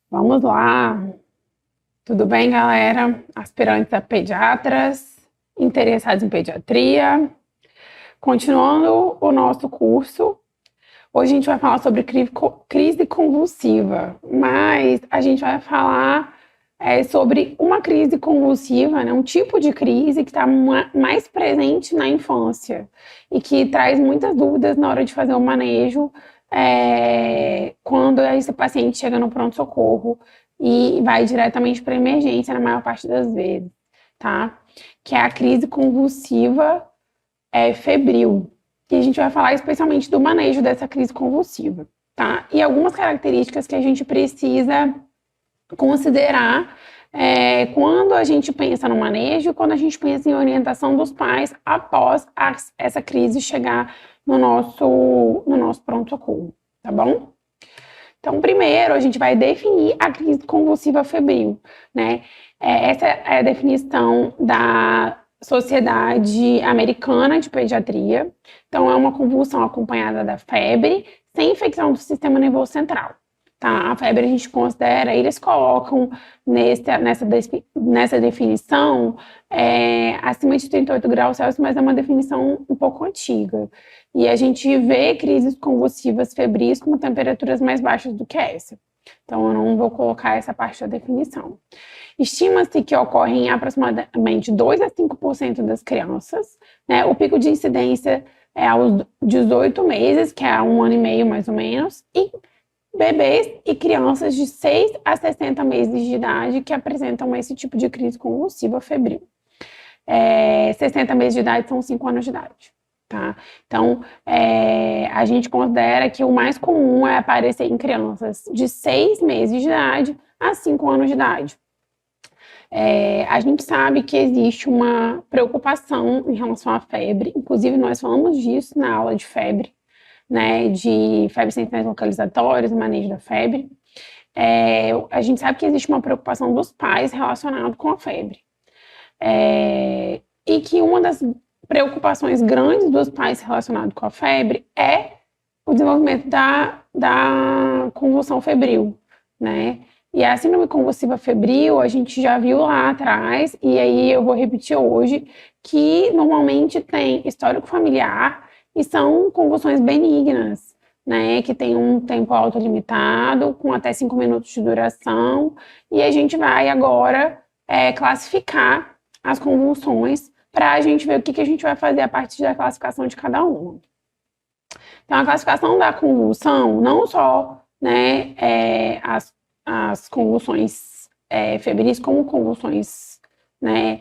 Vamos lá. Tudo bem, galera? Aspirantes a pediatras, interessados em pediatria. Continuando o nosso curso, hoje a gente vai falar sobre crise convulsiva, mas a gente vai falar sobre uma crise convulsiva, né? Um tipo de crise que está mais presente na infância e que traz muitas dúvidas na hora de fazer o manejo quando esse paciente chega no pronto-socorro e vai diretamente para emergência na maior parte das vezes, tá? Que é a crise convulsiva febril. E a gente vai falar especialmente do manejo dessa crise convulsiva, tá? E algumas características que a gente precisa considerar quando a gente pensa no manejo, quando a gente pensa em orientação dos pais após essa crise chegar no nosso pronto-socorro, tá bom? Então, primeiro, a gente vai definir a crise convulsiva febril, né? Essa é a definição da Sociedade Americana de Pediatria. Então, é uma convulsão acompanhada da febre, sem infecção do sistema nervoso central. Tá? A febre a gente considera, eles colocam nessa definição acima de 38 graus Celsius, mas é uma definição um pouco antiga. E a gente vê crises convulsivas febris com temperaturas mais baixas do que essa. Então, eu não vou colocar essa parte da definição. Estima-se que ocorre em aproximadamente 2 a 5% das crianças, né? O pico de incidência é aos 18 meses, que é 1 ano e meio mais ou menos, e bebês e crianças de 6 a 60 meses de idade que apresentam esse tipo de crise convulsiva febril. 60 meses de idade são 5 anos de idade. Tá? Então, a gente considera que o mais comum é aparecer em crianças de 6 meses de idade a 5 anos de idade. A gente sabe que existe uma preocupação em relação à febre, inclusive nós falamos disso na aula de febre, né, de febre sem sinais localizatórios, manejo da febre. A gente sabe que existe uma preocupação dos pais relacionada com a febre. E que uma das preocupações grandes dos pais relacionados com a febre é o desenvolvimento da convulsão febril, né? E a síndrome convulsiva febril, a gente já viu lá atrás, e aí eu vou repetir hoje, que normalmente tem histórico familiar e são convulsões benignas, né? Que tem um tempo autolimitado, com até 5 minutos de duração, e a gente vai agora classificar as convulsões para a gente ver o que a gente vai fazer a partir da classificação de cada uma. Então, a classificação da convulsão, não só, né, as convulsões febris, como convulsões, né,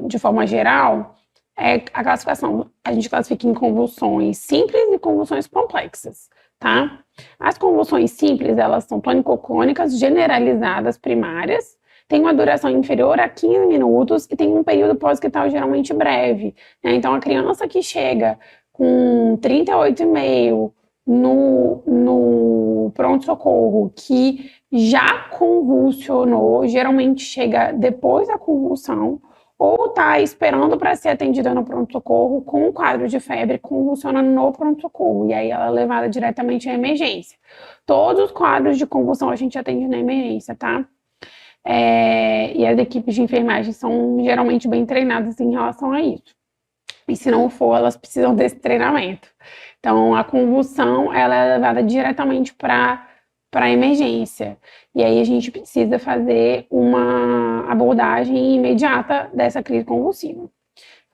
de forma geral, a classificação, a gente classifica em convulsões simples e convulsões complexas, tá? As convulsões simples, elas são tônico-clônicas generalizadas primárias, tem uma duração inferior a 15 minutos e tem um período pós-ictal geralmente breve, né? Então, a criança que chega com 38,5 no pronto-socorro, que já convulsionou, geralmente chega depois da convulsão, ou está esperando para ser atendida no pronto-socorro com um quadro de febre, convulsiona no pronto-socorro, e aí ela é levada diretamente à emergência. Todos os quadros de convulsão a gente atende na emergência, tá? E as equipes de enfermagem são geralmente bem treinadas em relação a isso. E se não for, elas precisam desse treinamento. Então, a convulsão, ela é levada diretamente para a emergência. E aí a gente precisa fazer uma abordagem imediata dessa crise convulsiva.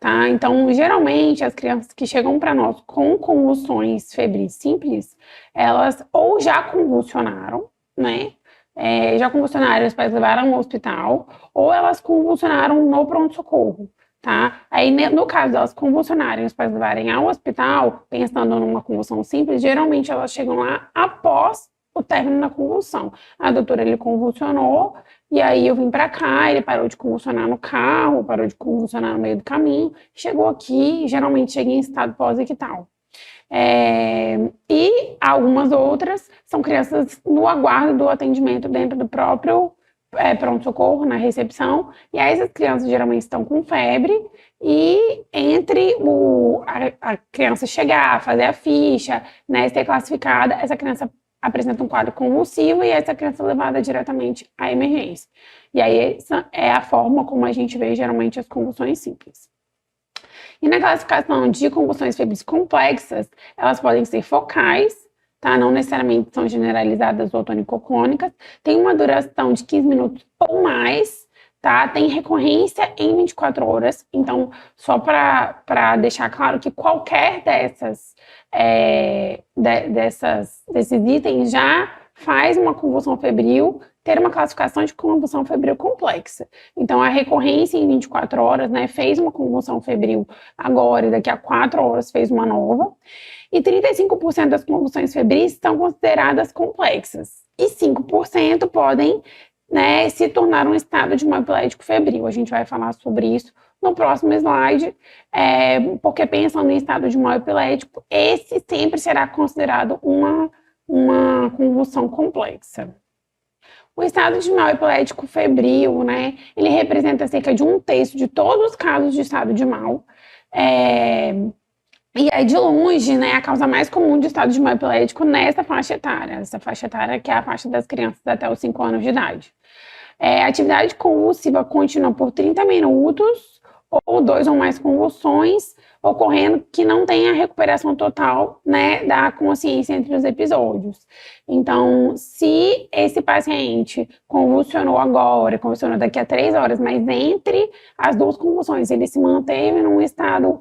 Tá? Então, geralmente, as crianças que chegam para nós com convulsões febris simples, elas ou já convulsionaram, né? Já convulsionaram, os pais levaram ao hospital, ou elas convulsionaram no pronto-socorro, tá? Aí, no caso delas convulsionarem, os pais levarem ao hospital, pensando numa convulsão simples, geralmente elas chegam lá após o término da convulsão. A doutora, ele convulsionou, e aí eu vim para cá, ele parou de convulsionar no carro, parou de convulsionar no meio do caminho, chegou aqui, geralmente chega em estado pós-ictal. E algumas outras são crianças no aguardo do atendimento dentro do próprio pronto-socorro, na recepção, e aí essas crianças geralmente estão com febre, e entre a criança chegar, fazer a ficha, né, ser classificada, essa criança apresenta um quadro convulsivo e essa criança é levada diretamente à emergência. E aí essa é a forma como a gente vê geralmente as convulsões simples. E na classificação de convulsões febris complexas, elas podem ser focais, tá? Não necessariamente são generalizadas ou tonicoclônicas, tem uma duração de 15 minutos ou mais, tá? Tem recorrência em 24 horas, então só para deixar claro que qualquer desses itens já faz uma convulsão febril ter uma classificação de convulsão febril complexa. Então, a recorrência em 24 horas, né, fez uma convulsão febril agora e daqui a 4 horas fez uma nova. E 35% das convulsões febris são consideradas complexas. E 5% podem, né, se tornar um estado de mal epilético febril. A gente vai falar sobre isso no próximo slide, porque pensando em estado de mal epilético, esse sempre será considerado uma convulsão complexa. O estado de mal epilético febril, né, ele representa cerca de 1/3 de todos os casos de estado de mal. E é de longe, né, a causa mais comum de estado de mal epilético nessa faixa etária. Essa faixa etária que é a faixa das crianças até os 5 anos de idade. A atividade convulsiva contínua por 30 minutos ou 2 ou mais convulsões ocorrendo que não tenha recuperação total, né, da consciência entre os episódios. Então, se esse paciente convulsionou agora, convulsionou daqui a 3 horas, mas entre as duas convulsões ele se manteve num estado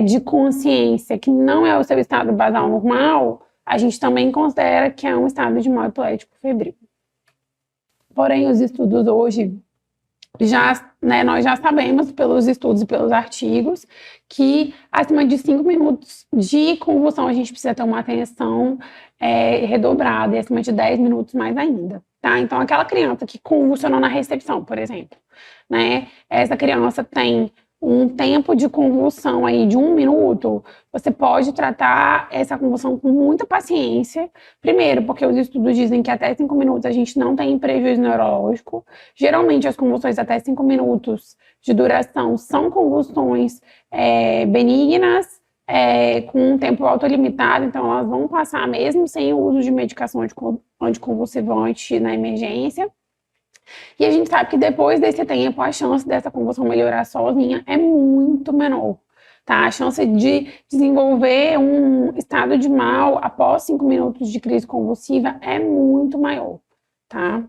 de consciência que não é o seu estado basal normal, a gente também considera que é um estado de mal epilético febril. Porém, os estudos hoje nós já sabemos pelos estudos e pelos artigos que acima de 5 minutos de convulsão a gente precisa ter uma atenção redobrada e acima de 10 minutos mais ainda, tá? Então, aquela criança que convulsionou na recepção, por exemplo, né? Essa criança tem um tempo de convulsão aí de 1 minuto, você pode tratar essa convulsão com muita paciência. Primeiro, porque os estudos dizem que até 5 minutos a gente não tem prejuízo neurológico. Geralmente, as convulsões até 5 minutos de duração são convulsões benignas, com um tempo autolimitado, então elas vão passar mesmo sem o uso de medicação anticonvulsivante na emergência. E a gente sabe que depois desse tempo, a chance dessa convulsão melhorar sozinha é muito menor, tá? A chance de desenvolver um estado de mal após 5 minutos de crise convulsiva é muito maior, tá?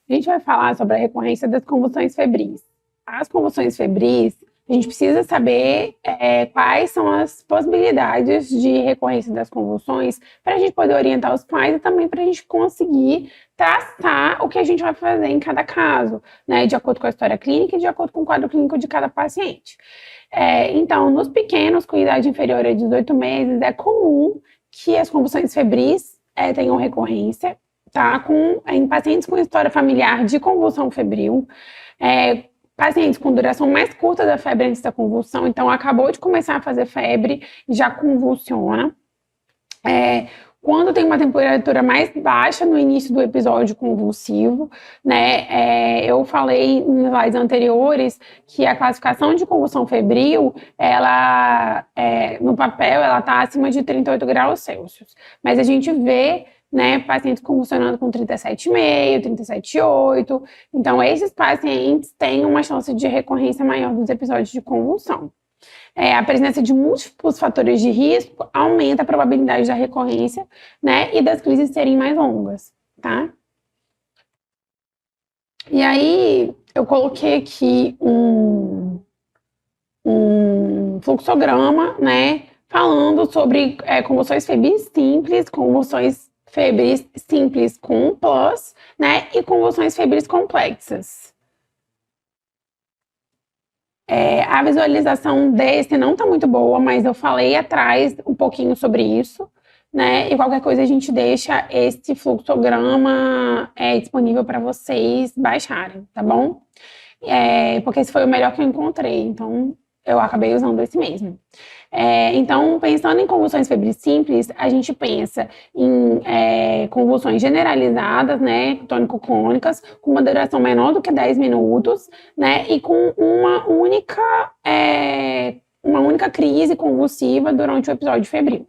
A gente vai falar sobre a recorrência das convulsões febris. As convulsões febris, a gente precisa saber quais são as possibilidades de recorrência das convulsões para a gente poder orientar os pais e também para a gente conseguir traçar o que a gente vai fazer em cada caso, né, de acordo com a história clínica e de acordo com o quadro clínico de cada paciente. Então, nos pequenos com idade inferior a 18 meses, é comum que as convulsões febris tenham recorrência, tá? Em pacientes com história familiar de convulsão febril, pacientes com duração mais curta da febre antes da convulsão, então acabou de começar a fazer febre e já convulsiona. Quando tem uma temperatura mais baixa no início do episódio convulsivo, né? Eu falei em slides anteriores que a classificação de convulsão febril, ela, no papel, ela está acima de 38 graus Celsius. Mas a gente vê, né, pacientes convulsionando com 37,5, 37,8. Então, esses pacientes têm uma chance de recorrência maior dos episódios de convulsão. A presença de múltiplos fatores de risco aumenta a probabilidade da recorrência, né, e das crises serem mais longas, tá? E aí, eu coloquei aqui um fluxograma, né, falando sobre convulsões febris simples, convulsões febris simples com plus, né, e convulsões febris complexas. A visualização desse não está muito boa, mas eu falei atrás um pouquinho sobre isso, né, e qualquer coisa a gente deixa esse fluxograma disponível para vocês baixarem, tá bom? Porque esse foi o melhor que eu encontrei, então eu acabei usando esse mesmo. Então, pensando em convulsões febris simples, a gente pensa em convulsões generalizadas, né, tônico-clônicas, com uma duração menor do que 10 minutos, né, e com uma única crise convulsiva durante o episódio febril.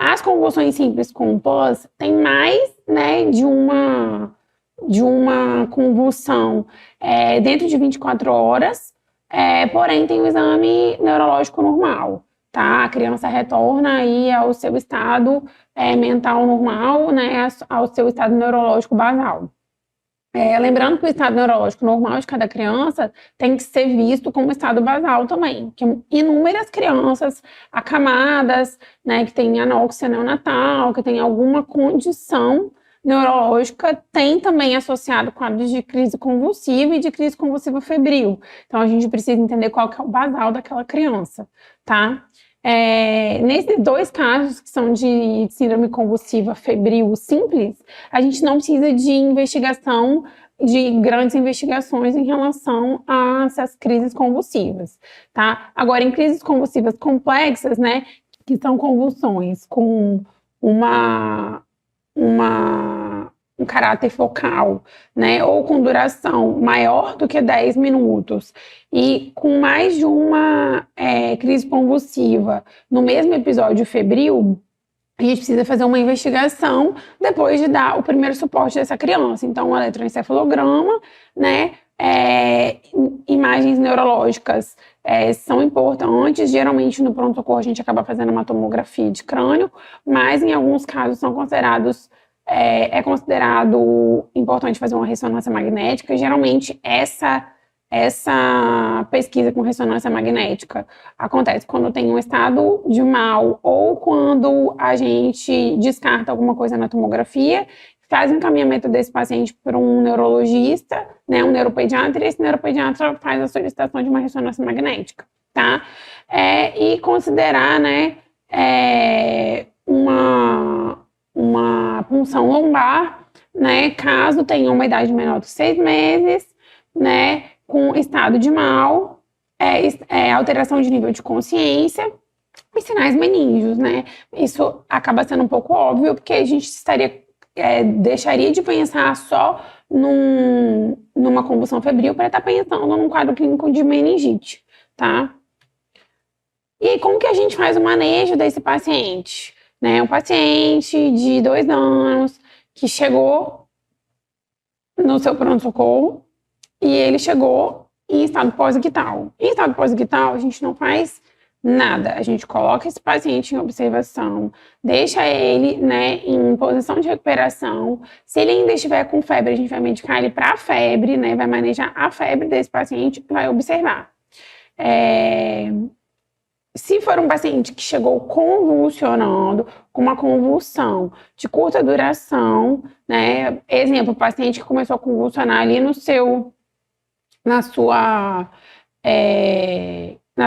As convulsões simples com pós tem mais, né, de uma convulsão dentro de 24 horas, porém tem o exame neurológico normal, tá? A criança retorna aí ao seu estado mental normal, né, ao seu estado neurológico basal. Lembrando que o estado neurológico normal de cada criança tem que ser visto como estado basal também, que inúmeras crianças acamadas, né, que têm anóxia neonatal, que têm alguma condição neurológica, tem também associado quadros de crise convulsiva e de crise convulsiva febril. Então, a gente precisa entender qual que é o basal daquela criança, tá? Nesses 2 casos que são de síndrome convulsiva febril simples, a gente não precisa de investigação, de grandes investigações em relação a essas crises convulsivas, tá? Agora, em crises convulsivas complexas, né, que são convulsões com um caráter focal, né, ou com duração maior do que 10 minutos e com mais de uma crise convulsiva no mesmo episódio febril, a gente precisa fazer uma investigação depois de dar o primeiro suporte dessa criança. Então, o eletroencefalograma, né, imagens neurológicas são importantes. Geralmente, no pronto-socorro, a gente acaba fazendo uma tomografia de crânio, mas em alguns casos são considerados é considerado importante fazer uma ressonância magnética. Geralmente, essa pesquisa com ressonância magnética acontece quando tem um estado de mal ou quando a gente descarta alguma coisa na tomografia, faz o encaminhamento desse paciente para um neurologista, né, um neuropediatra, e esse neuropediatra faz a solicitação de uma ressonância magnética, tá? E considerar, né, uma punção lombar, né, caso tenha uma idade menor de 6 meses, né, com estado de mal, alteração de nível de consciência e sinais meníngeos, né? Isso acaba sendo um pouco óbvio, porque a gente deixaria de pensar só numa convulsão febril para estar pensando num quadro clínico de meningite, tá? E aí, como que a gente faz o manejo desse paciente? Né, um paciente de 2 anos que chegou no seu pronto-socorro e ele chegou em estado pós-ictal. Em estado pós-ictal, a gente não faz nada. A gente coloca esse paciente em observação, deixa ele, né, em posição de recuperação. Se ele ainda estiver com febre, a gente vai medicar ele para a febre, né, vai manejar a febre desse paciente e vai observar. Se for um paciente que chegou convulsionando, com uma convulsão de curta duração, né? Exemplo, paciente que começou a convulsionar ali na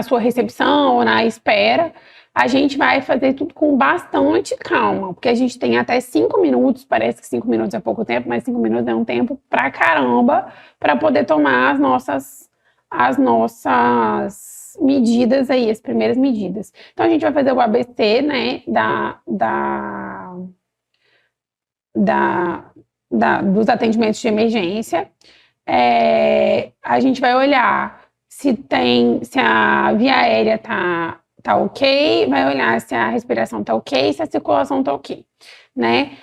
sua recepção ou na espera, a gente vai fazer tudo com bastante calma, porque a gente tem até 5 minutos, parece que 5 minutos é pouco tempo, mas 5 minutos é um tempo pra caramba, para poder tomar as nossas medidas aí, as primeiras medidas. Então, a gente vai fazer o ABC, né, dos atendimentos de emergência. A gente vai olhar se a via aérea tá ok, vai olhar se a respiração tá ok, se a circulação tá ok, né?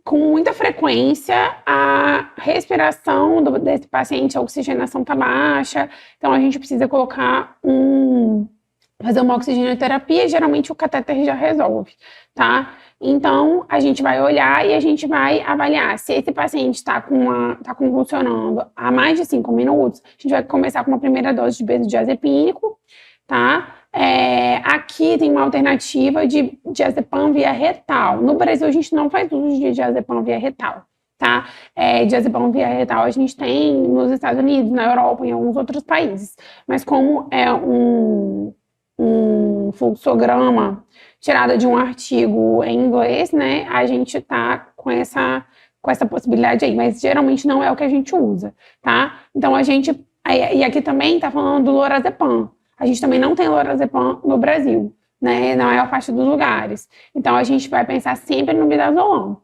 Com muita frequência, a respiração desse paciente, a oxigenação tá baixa, então a gente precisa fazer uma oxigenoterapia, e geralmente o catéter já resolve, tá? Então, a gente vai olhar e a gente vai avaliar se esse paciente tá convulsionando há mais de 5 minutos, a gente vai começar com uma primeira dose de benzodiazepínico, tá? Aqui tem uma alternativa de diazepam via retal. No Brasil, a gente não faz uso de diazepam via retal, tá? Diazepam via retal a gente tem nos Estados Unidos, na Europa e em alguns outros países. Mas como é um fluxograma tirado de um artigo em inglês, né? A gente tá com essa possibilidade aí, mas geralmente não é o que a gente usa, tá? Então, e aqui também tá falando do lorazepam. A gente também não tem lorazepam no Brasil, né, na maior parte dos lugares. Então, a gente vai pensar sempre no midazolam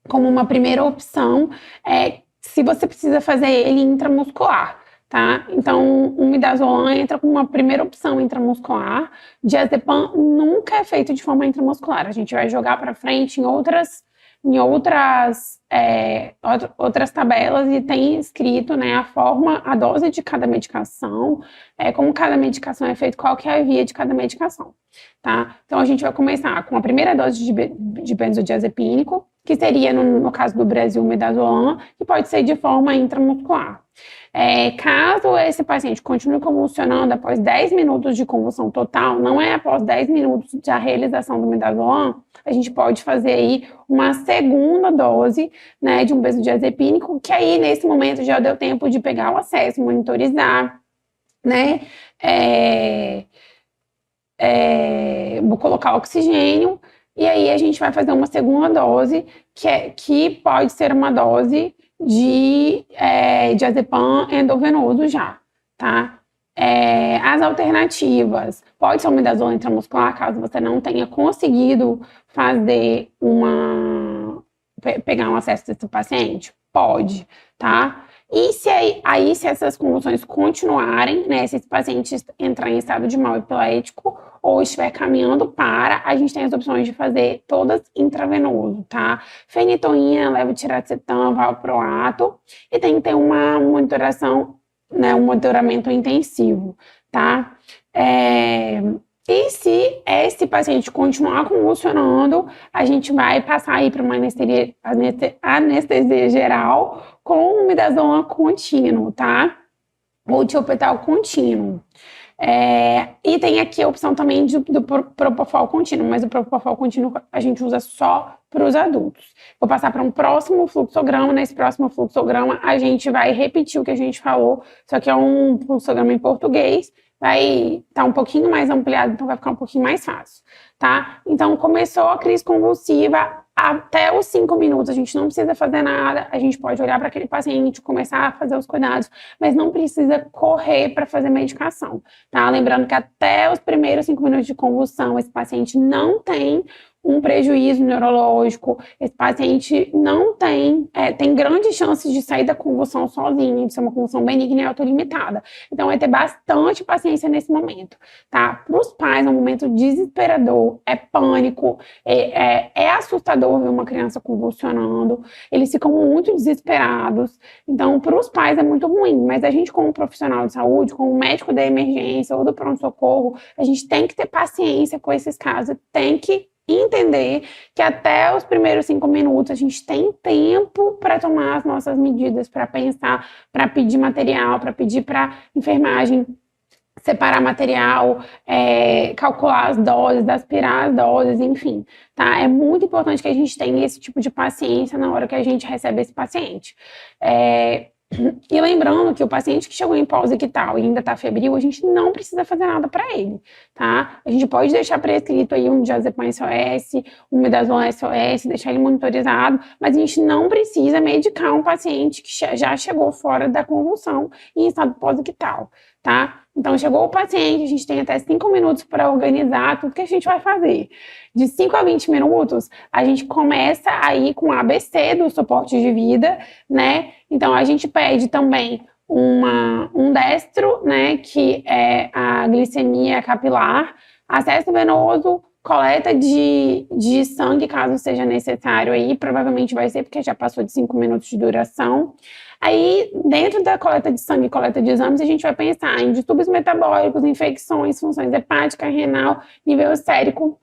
como uma primeira opção, se você precisa fazer ele intramuscular, tá? Então, o midazolam entra como uma primeira opção intramuscular. Diazepam nunca é feito de forma intramuscular. A gente vai jogar para frente em outras tabelas e tem escrito, né, a forma, a dose de cada medicação, como cada medicação é feita, qual que é a via de cada medicação, tá? Então, a gente vai começar com a primeira dose de benzodiazepínico, que seria, no caso do Brasil, o midazolam, que pode ser de forma intramuscular. Caso esse paciente continue convulsionando após 10 minutos de convulsão total, não é após 10 minutos da realização do midazolam, a gente pode fazer aí uma segunda dose, né, de um benzodiazepínico, que aí nesse momento já deu tempo de pegar o acesso, monitorizar, né, vou colocar oxigênio, e aí a gente vai fazer uma segunda dose, que pode ser uma dose de diazepam endovenoso já, tá? As alternativas, pode ser um midazolam intramuscular, caso você não tenha conseguido fazer pegar um acesso desse paciente? Pode, tá? E se essas convulsões continuarem, né, se esse paciente entrar em estado de mal epilético ou estiver caminhando para, a gente tem as opções de fazer todas intravenoso, tá? Fenitoína, levetiracetam, valproato, e tem que ter uma monitoração, né, um monitoramento intensivo, tá? E se esse paciente continuar convulsionando, a gente vai passar aí para uma anestesia geral com um midazolam contínuo, tá? Ou tiopetal contínuo. E tem aqui a opção também do propofol contínuo, mas o propofol contínuo a gente usa só para os adultos. Vou passar para um próximo fluxograma. Nesse próximo fluxograma, a gente vai repetir o que a gente falou, só que é um fluxograma em português, vai estar um pouquinho mais ampliado, então vai ficar um pouquinho mais fácil, tá? Então, começou a crise convulsiva, até os 5 minutos, a gente não precisa fazer nada, a gente pode olhar para aquele paciente, começar a fazer os cuidados, mas não precisa correr para fazer medicação, tá? Lembrando que até os primeiros 5 minutos de convulsão, esse paciente não tem um prejuízo neurológico, esse paciente não tem grandes chances de sair da convulsão sozinho, de ser uma convulsão benigna e autolimitada. Então, vai ter bastante paciência nesse momento, tá? Para os pais, é um momento desesperador, é pânico, é assustador ver uma criança convulsionando, eles ficam muito desesperados. Então, para os pais é muito ruim, mas a gente, como profissional de saúde, como médico da emergência ou do pronto-socorro, a gente tem que ter paciência com esses casos, tem que entender que até os primeiros 5 minutos a gente tem tempo para tomar as nossas medidas, para pensar, para pedir material, para pedir para enfermagem separar material, calcular as doses, aspirar as doses, enfim, tá? É muito importante que a gente tenha esse tipo de paciência na hora que a gente recebe esse paciente. E lembrando que o paciente que chegou em pós-ictal e ainda está febril, a gente não precisa fazer nada para ele, tá? A gente pode deixar prescrito aí um diazepam SOS, um midazolam SOS, deixar ele monitorizado, mas a gente não precisa medicar um paciente que já chegou fora da convulsão em estado pós-ictal, tá? Então, chegou o paciente, a gente tem até 5 minutos para organizar tudo que a gente vai fazer. De 5 a 20 minutos, a gente começa aí com o ABC do suporte de vida, né? Então, a gente pede também um destro, né? Que é a glicemia capilar, acesso venoso, coleta de sangue, caso seja necessário aí, provavelmente vai ser porque já passou de 5 minutos de duração. Aí, dentro da coleta de sangue e coleta de exames, a gente vai pensar em distúrbios metabólicos, infecções, funções hepática, renal, nível sérico,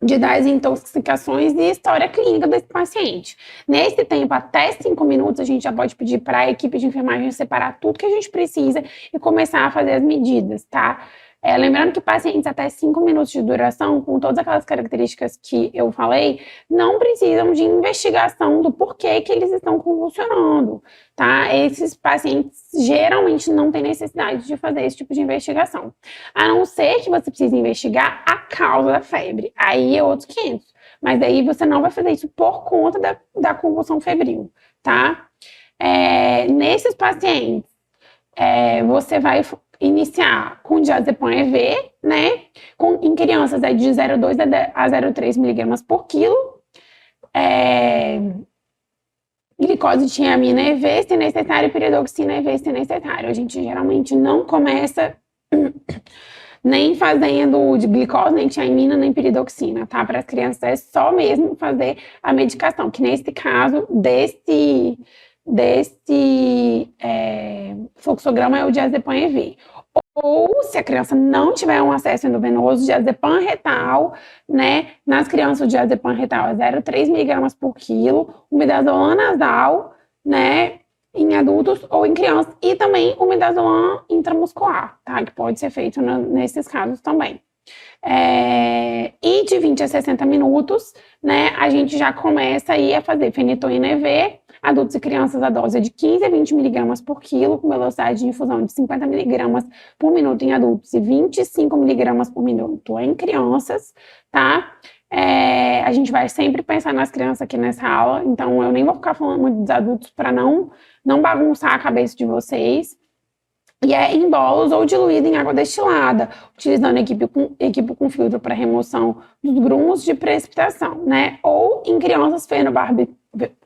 de desintoxicações e história clínica desse paciente. Nesse tempo, até 5 minutos, a gente já pode pedir para a equipe de enfermagem separar tudo que a gente precisa e começar a fazer as medidas, tá? Lembrando que pacientes até 5 minutos de duração, com todas aquelas características que eu falei, não precisam de investigação do porquê que eles estão convulsionando, tá? Esses pacientes geralmente não têm necessidade de fazer esse tipo de investigação. A não ser que você precise investigar a causa da febre. Aí é outros 500. Mas aí você não vai fazer isso por conta da convulsão febril, tá? Nesses pacientes, você vai iniciar com diazepam EV, né? Em crianças é de 0,2 a 0,3 miligramas por quilo. glicose, tiamina EV, se necessário, e piridoxina EV, se necessário. A gente geralmente não começa nem fazendo de glicose, nem tiamina, nem piridoxina, tá? Para as crianças é só mesmo fazer a medicação, que nesse caso, desse fluxograma é o diazepam EV. Ou, se a criança não tiver um acesso endovenoso, diazepam retal, né? Nas crianças, o diazepam retal é 0,3 miligramas por quilo, o midazolam nasal, né? Em adultos ou em crianças, e também o midazolam intramuscular, tá? Que pode ser feito nesses casos também. E de 20 a 60 minutos, né? A gente já começa aí a fazer fenitoína EV, adultos e crianças, a dose é de 15 a 20 miligramas por quilo, com velocidade de infusão de 50 miligramas por minuto em adultos e 25 miligramas por minuto em crianças, tá? A gente vai sempre pensar nas crianças aqui nessa aula, então eu nem vou ficar falando muito dos adultos para não bagunçar a cabeça de vocês. E é em bolos ou diluído em água destilada, utilizando equipe com filtro para remoção dos grumos de precipitação, né? Ou em crianças,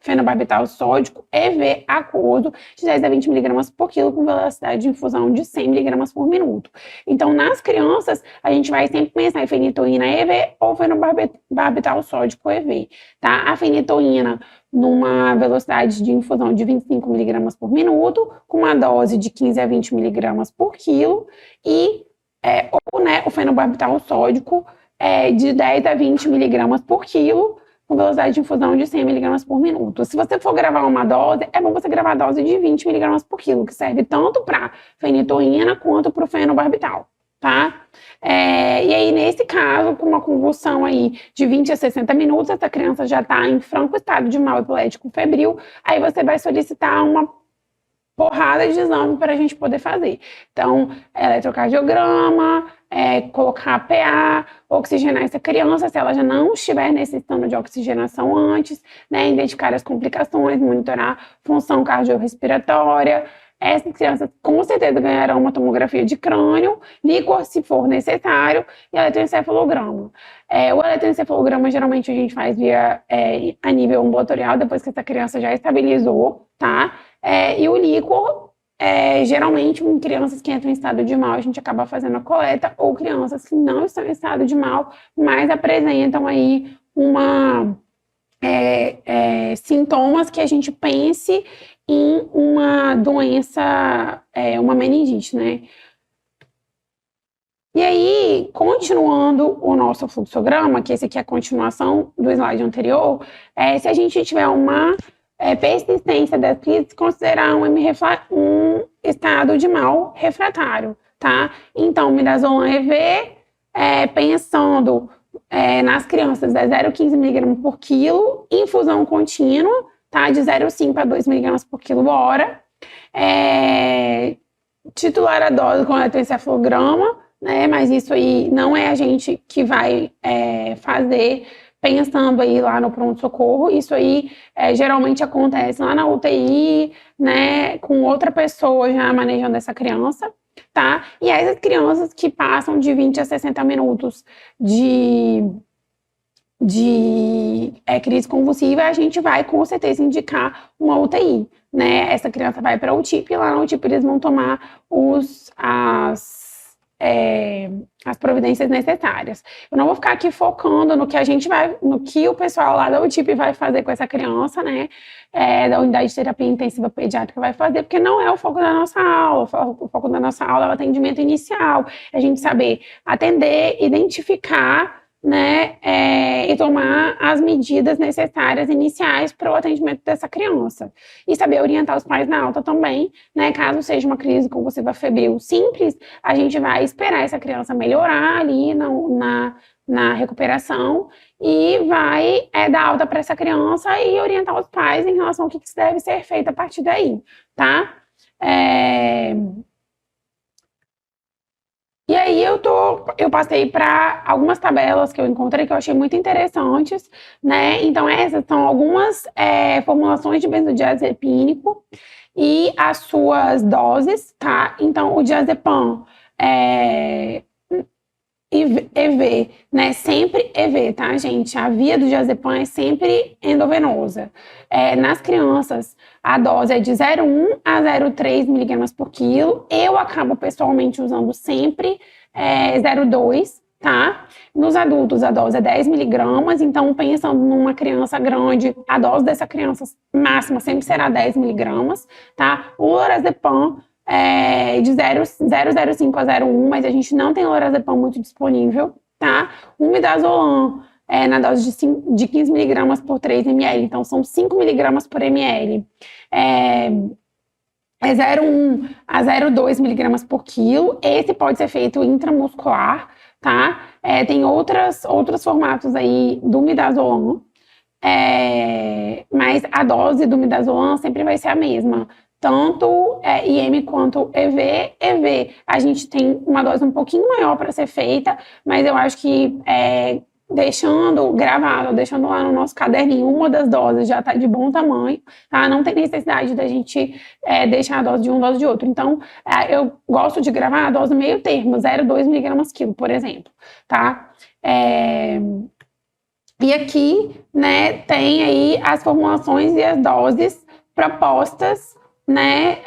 fenobarbital sódico EV aquoso de 10 a 20 miligramas por quilo, com velocidade de infusão de 100 miligramas por minuto. Então, nas crianças, a gente vai sempre pensar em fenitoína EV ou fenobarbital sódico EV, tá? A fenitoína numa velocidade de infusão de 25 miligramas por minuto, com uma dose de 15 a 20 miligramas por quilo, e o fenobarbital sódico de 10 a 20 miligramas por quilo, com velocidade de infusão de 100 miligramas por minuto. Se você for gravar uma dose, é bom você gravar a dose de 20 miligramas por quilo, que serve tanto para fenitoína quanto para o fenobarbital, tá? E aí, nesse caso, com uma convulsão aí de 20 a 60 minutos, essa criança já está em franco estado de mal epilético febril, aí você vai solicitar uma porrada de exame para a gente poder fazer. Então, eletrocardiograma, colocar PA, oxigenar essa criança, se ela já não estiver necessitando de oxigenação antes, né, identificar as complicações, monitorar função cardiorrespiratória. Essas crianças com certeza ganharão uma tomografia de crânio, líquor se for necessário, e eletroencefalograma. O eletroencefalograma geralmente a gente faz a nível ambulatorial, depois que essa criança já estabilizou, tá? E o líquor, geralmente em crianças que entram em estado de mal, a gente acaba fazendo a coleta, ou crianças que não estão em estado de mal, mas apresentam aí sintomas que a gente pense em uma doença, uma meningite, né? E aí, continuando o nosso fluxograma, que esse aqui é a continuação do slide anterior, se a gente tiver uma persistência das crises, considerar um estado de mal refratário, tá? Então, midazolam EV, pensando nas crianças, é 0,15 miligramas por quilo, infusão contínua, tá? De 0,5 a 2 miligramas por quilo hora. Titular a dose com eletroencefalograma, né? Mas isso aí não é a gente que vai fazer pensando aí lá no pronto-socorro. Isso aí geralmente acontece lá na UTI, né? Com outra pessoa já manejando essa criança, tá? E essas crianças que passam de 20 a 60 minutos de crise convulsiva, a gente vai com certeza indicar uma UTI, né? Essa criança vai para a UTIP, e lá na UTIP eles vão tomar as providências necessárias. Eu não vou ficar aqui focando no que o pessoal lá da UTIP vai fazer com essa criança, né? Da unidade de terapia intensiva pediátrica vai fazer, porque não é o foco da nossa aula. O foco da nossa aula é o atendimento inicial, a gente saber atender, identificar, né, e tomar as medidas necessárias iniciais para o atendimento dessa criança. E saber orientar os pais na alta também, né, caso seja uma crise convulsiva febril simples, a gente vai esperar essa criança melhorar ali na recuperação e vai dar alta para essa criança e orientar os pais em relação ao que deve ser feito a partir daí, tá? E aí eu passei para algumas tabelas que eu encontrei que eu achei muito interessantes, né? Então essas são algumas formulações de benzodiazepínico e as suas doses, tá? Então o diazepam EV, né? Sempre EV, tá, gente? A via do diazepam é sempre endovenosa. Nas crianças, a dose é de 0,1 a 0,3 miligramas por quilo. Eu acabo pessoalmente usando sempre 0,2, tá? Nos adultos, a dose é 10 miligramas. Então, pensando numa criança grande, a dose dessa criança máxima sempre será 10 miligramas, tá? O lorazepam de 0,05 a 0,1, mas a gente não tem lorazepam muito disponível, tá? O midazolam na dose de 15 miligramas por 3 ml, então são 5 miligramas por ml. É 0,1 a 0,2 miligramas por quilo. Esse pode ser feito intramuscular, tá? Tem outros formatos aí do midazolam, mas a dose do midazolam sempre vai ser a mesma. Tanto IM quanto EV. A gente tem uma dose um pouquinho maior para ser feita, mas eu acho que deixando gravado, deixando lá no nosso caderninho, uma das doses já está de bom tamanho, tá? Não tem necessidade da gente deixar a dose de um, dose de outro. Então, eu gosto de gravar a dose meio termo, 0,2 miligramas quilo, por exemplo, tá? E aqui, né, tem aí as formulações e as doses propostas, né,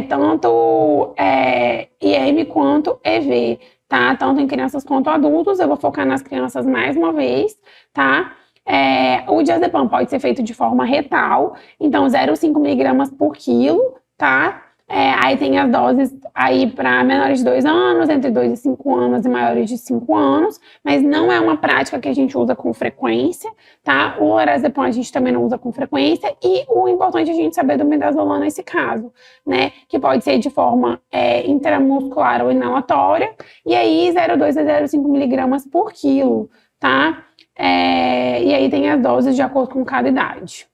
tanto IM quanto EV, tá? Tanto em crianças quanto adultos. Eu vou focar nas crianças mais uma vez, tá? O diazepam pode ser feito de forma retal, então 0,5 miligramas por quilo, tá? Aí tem as doses aí para menores de 2 anos, entre 2 e 5 anos e maiores de 5 anos, mas não é uma prática que a gente usa com frequência, tá? O lorazepam a gente também não usa com frequência, e o importante é a gente saber do midazolam nesse caso, né? Que pode ser de forma intramuscular ou inalatória, e aí 0,2 a 0,5 miligramas por quilo, tá? E aí tem as doses de acordo com cada idade.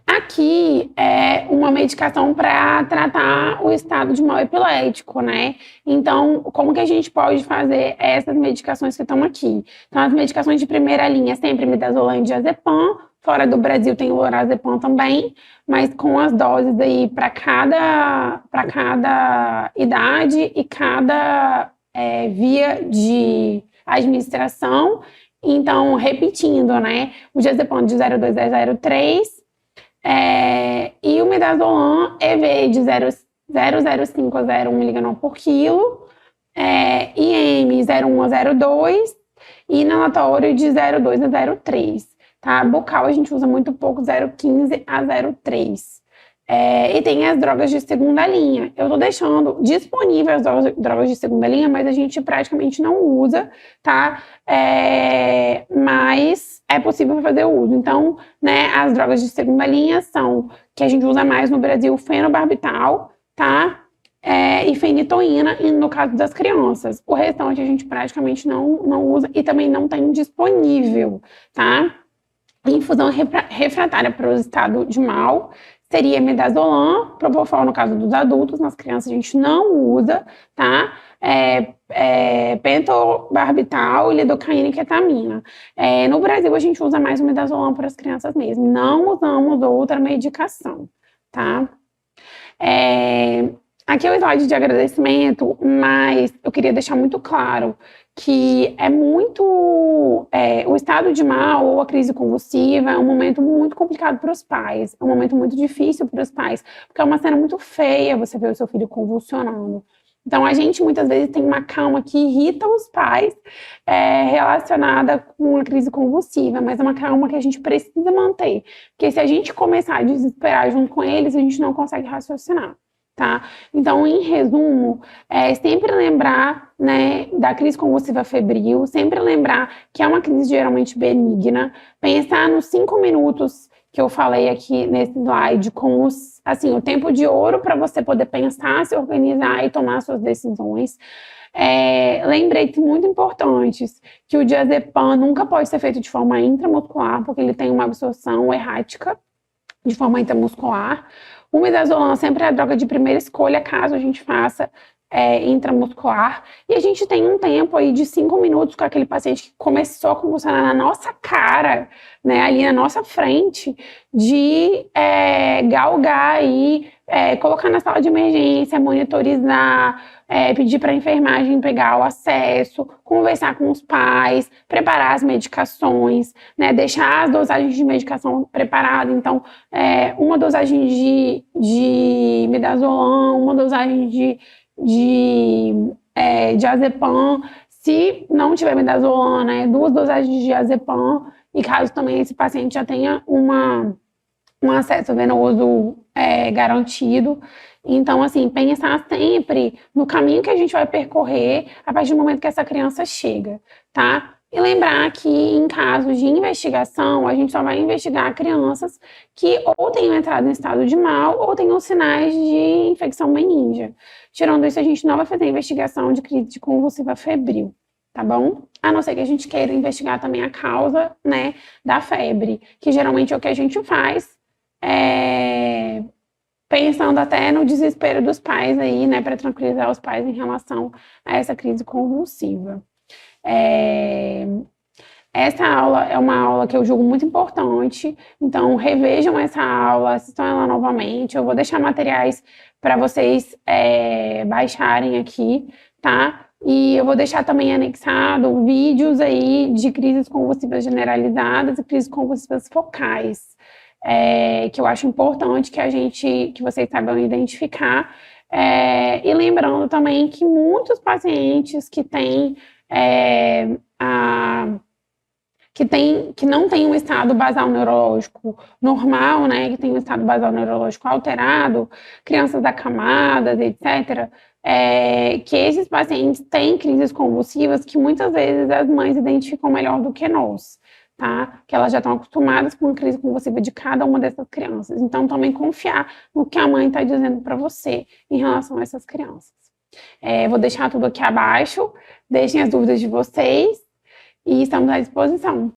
Aqui é uma medicação para tratar o estado de mal epilético, né? Então, como que a gente pode fazer essas medicações que estão aqui? Então, as medicações de primeira linha, sempre midazolam e diazepam. Fora do Brasil tem o lorazepam também, mas com as doses aí para cada idade e cada via de administração. Então, repetindo, né? O diazepam de 0,2 a 0,3, e o midazolam EV de 0,05 a 0,1 miligrama por quilo, IM 0,1 a 0,2 e inalatório de 0,2 a 0,3, tá? Bucal a gente usa muito pouco, 0,15 a 0,3. E tem as drogas de segunda linha. Eu tô deixando disponível as drogas de segunda linha, mas a gente praticamente não usa, tá? Mas é possível fazer o uso. Então, né, as drogas de segunda linha são, que a gente usa mais no Brasil, fenobarbital, tá? E fenitoína, no caso das crianças. O restante a gente praticamente não usa e também não tem disponível, tá? Infusão refratária para o estado de mal seria midazolam, propofol no caso dos adultos, nas crianças a gente não usa, tá? Pentobarbital, lidocaína e ketamina. No Brasil a gente usa mais o midazolam para as crianças mesmo, não usamos outra medicação, tá? Aqui é o slide de agradecimento, mas eu queria deixar muito claro que o estado de mal ou a crise convulsiva é um momento muito complicado para os pais, é um momento muito difícil para os pais, porque é uma cena muito feia você ver o seu filho convulsionando. Então, a gente muitas vezes tem uma calma que irrita os pais relacionada com a crise convulsiva, mas é uma calma que a gente precisa manter, porque se a gente começar a desesperar junto com eles, a gente não consegue raciocinar. Tá? Então, em resumo, sempre lembrar, né, da crise convulsiva febril, sempre lembrar que é uma crise geralmente benigna, pensar nos 5 minutos que eu falei aqui nesse slide, com o tempo de ouro para você poder pensar, se organizar e tomar suas decisões. Lembretes muito importantes, que o diazepam nunca pode ser feito de forma intramuscular, porque ele tem uma absorção errática de forma intramuscular. O midazolam sempre é a droga de primeira escolha, caso a gente faça intramuscular, e a gente tem um tempo aí de 5 minutos com aquele paciente que começou a convulsionar na nossa cara, né, ali na nossa frente, de galgar aí, colocar na sala de emergência, monitorizar, pedir para a enfermagem pegar o acesso, conversar com os pais, preparar as medicações, né, deixar as dosagens de medicação preparadas. Então, uma dosagem de midazolam, uma dosagem de diazepam, se não tiver midazolam, né, 2 dosagens de diazepam, e caso também esse paciente já tenha um acesso venoso garantido. Então, assim, pensar sempre no caminho que a gente vai percorrer a partir do momento que essa criança chega, tá? E lembrar que em casos de investigação, a gente só vai investigar crianças que ou tenham entrado em estado de mal ou tenham sinais de infecção meníngea. Tirando isso, a gente não vai fazer investigação de crise convulsiva febril, tá bom? A não ser que a gente queira investigar também a causa, né, da febre, que geralmente é o que a gente faz, pensando até no desespero dos pais aí, né, para tranquilizar os pais em relação a essa crise convulsiva. Essa aula é uma aula que eu julgo muito importante, então revejam essa aula, assistam ela novamente. Eu vou deixar materiais para vocês baixarem aqui, tá? E eu vou deixar também anexado vídeos aí de crises convulsivas generalizadas e crises convulsivas focais, que eu acho importante que vocês saibam identificar. E lembrando também que muitos pacientes que têm que não tem um estado basal neurológico normal, né, que tem um estado basal neurológico alterado, crianças acamadas, etc., que esses pacientes têm crises convulsivas que muitas vezes as mães identificam melhor do que nós, tá? Que elas já estão acostumadas com a crise convulsiva de cada uma dessas crianças. Então, também confiar no que a mãe está dizendo para você em relação a essas crianças. Vou deixar tudo aqui abaixo, deixem as dúvidas de vocês, e estamos à disposição.